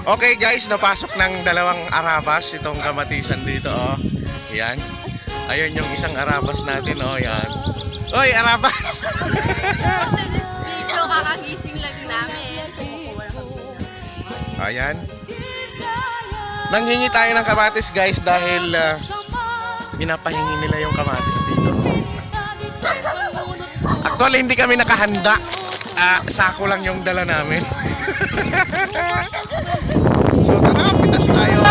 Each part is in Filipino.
Okay guys, napasok ng dalawang arabas itong kamatisan dito, oh. Yan. Ayun yung isang arabas natin, oh, yan. Oy, arabas! Dito, kakagising lang namin. Ayan. Nanghingi tayo ng kamatis guys dahil pinapahingi nila yung kamatis dito. Actually, hindi kami nakahanda. Sako lang yung dala namin. So, tara, pitas tayo.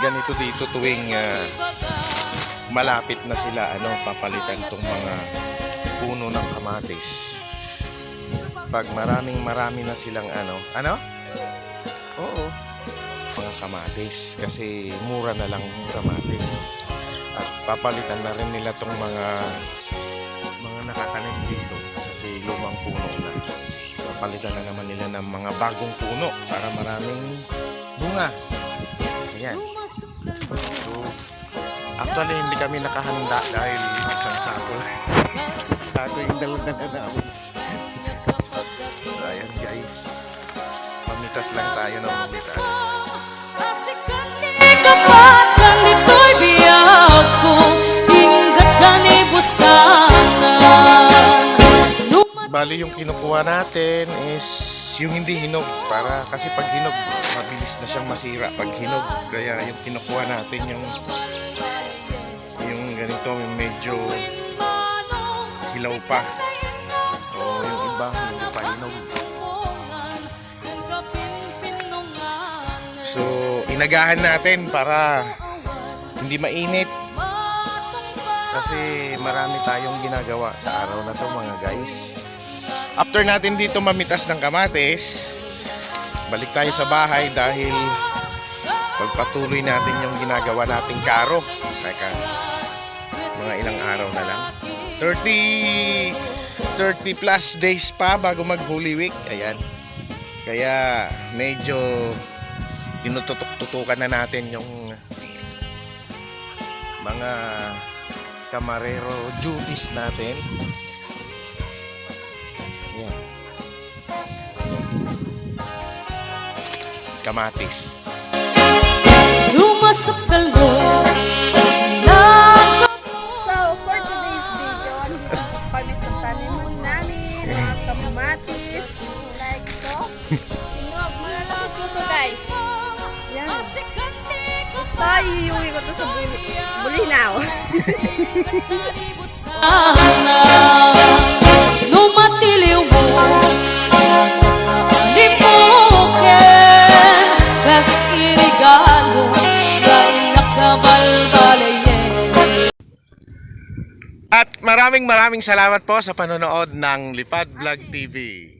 Ganito dito tuwing malapit na sila papalitan tong mga puno ng kamatis. Pag marami na silang oo, mga kamatis kasi mura na lang yung kamatis. At papalitan na rin nila tong mga nakatanim dito kasi lumang puno na. Papalitan na naman nila ng mga bagong puno para maraming bunga. Ayan. So, actually hindi kami nakahanda dahil isang sako lang. Sako yung dala-dala namin. So ayan guys, mamitas lang tayo ng mamitas. Bali yung kinukuha natin is yung hindi hinog para kasi pag hinog mabilis na siyang masira pag hinog, kaya yung kinukuha natin yung ganito medyo hilaw pa o yung iba hindi pa hinog. So inagahan natin para hindi mainit kasi marami tayong ginagawa sa araw na to mga guys. After natin dito mamitas ng kamatis, balik tayo sa bahay dahil pagpatuloy natin yung ginagawa nating karo. Teka, mga ilang araw na lang. 30 plus days pa bago mag Holy Week. Ayan. Kaya medyo tinututok-tutukan na natin yung mga kamarero duties natin. Ayan. Kamatis. So, for today's video, pag-isang tanim namin, mga kamatis, like to. Ito guys. Yan. Tayo iuwi ko to sa Bulinaw. Numatiliw mo di mo kas irigalo dahil nakabalbalayen. At maraming salamat po sa panonood ng Lipad Vlog TV.